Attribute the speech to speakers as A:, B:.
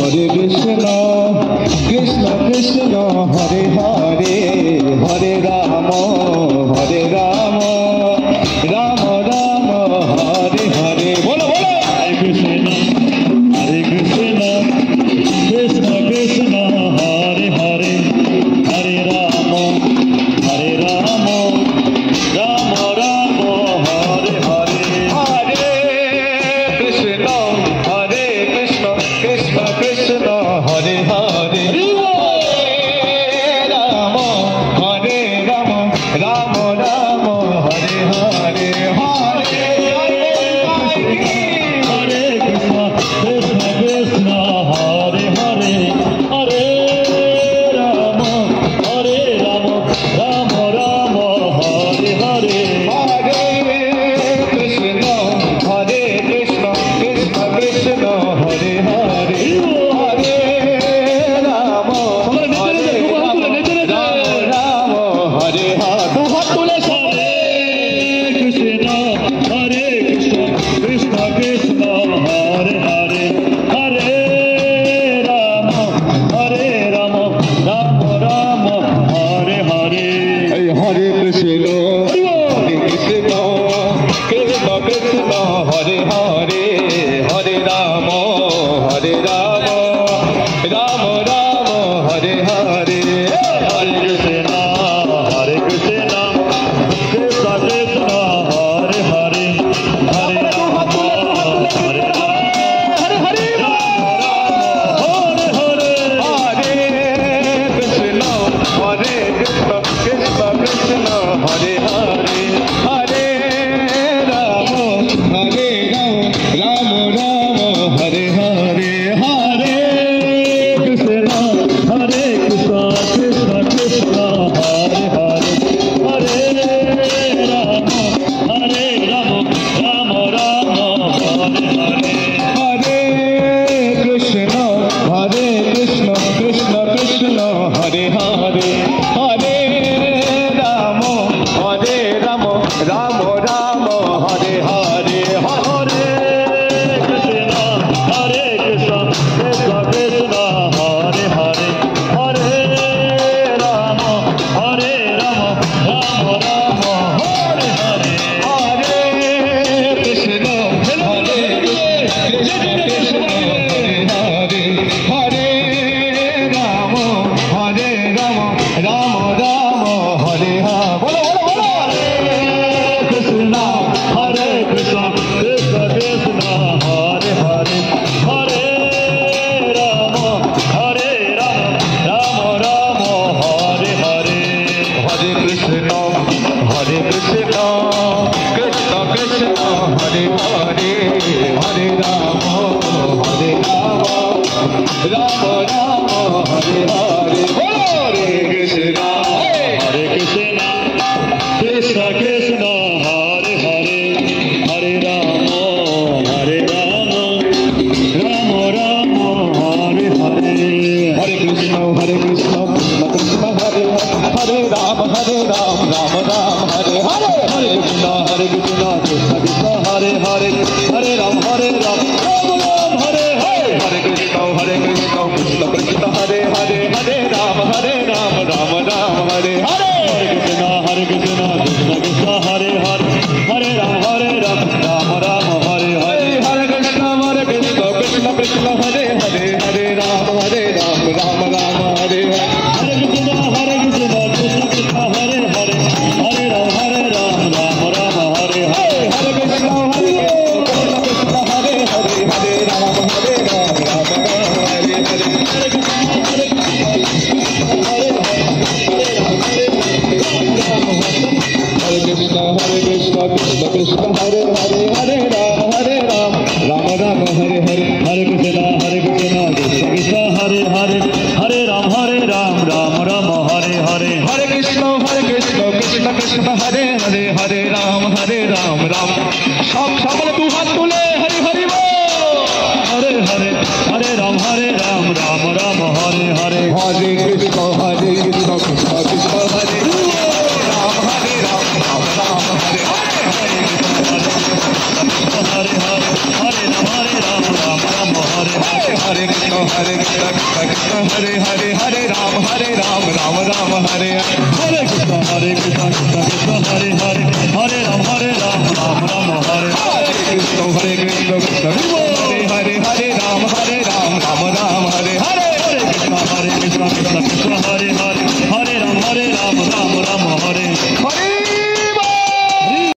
A: Hare Krishna, Hare Krishna, Krishna Krishna, Hare Hare, Hare Rama, Hare Rama, Rama Rama, Hare Hare, Hare Krishna, Hare Krishna, Krishna Krishna, Hare Hare, Hare Rama, Hare Rama, Rama Rama, Hare Hare. Bolo bolo bolo. Hare Krishna, Krishna Krishna, Hare Hare, Hare Rama, Hare Rama, Rama Rama, Hare Hare, Hare Krishna, Krishna Krishna, Hare Hare, Hare Rama, Hare Rama, Rama Rama, Hare Hare. Hare Krishna, Krishna Krishna, Hare Hare, Hare Rama, Hare Rama, Rama Rama, Hare Hare. Hare Krishna, Krishna Krishna, Hare Hare, Hare Rama, Rama Rama, Hare Hare. Hare Krishna, Krishna Krishna, Hare Hare, Hare Rama, Rama Rama, Hare Hare. Hare Krishna, Krishna Krishna, Hare Hare, Hare Rama, Rama Rama, Hare Hare. Hare Krishna, Krishna Krishna, Hare Hare, Hare Rama, Rama Rama, Hare Hare. Hare Krishna, Krishna Krishna, Hare Hare, Hare Rama, Rama Rama, Hare Hare. Hare Krishna, Krishna Krishna, Hare Hare, Hare Rama, Rama Rama, Hare Hare. Hare Krishna, Krishna Krishna, Hare Hare, Hare Rama, Rama Rama, Hare Hare. Hare Krishna, Krishna Krishna, Hare Hare, Hare Rama, Rama Rama, Hare Hare. Hare Krishna, Krishna Krishna, Hare Hare, Hare Rama, Rama Rama, Hare Hare. Hare Krishna, Krishna Krishna, Hare Hare, Hare Rama, Rama. সব সকলে দু হাত তুলে হরি হরি বল। হরে হরে, হরে রাম, রাম রাম, হরে হরে। হরে কৃষ্ণ, কৃষ্ণ কৃষ্ণ, হরে রাম, রাম রাম, হরে হরে। হরে কৃষ্ণ, হরে হরে, হরে রাম, রাম রাম, হরে হরে। হরে কৃষ্ণ, কৃষ্ণ কৃষ্ণ, হরে হরে।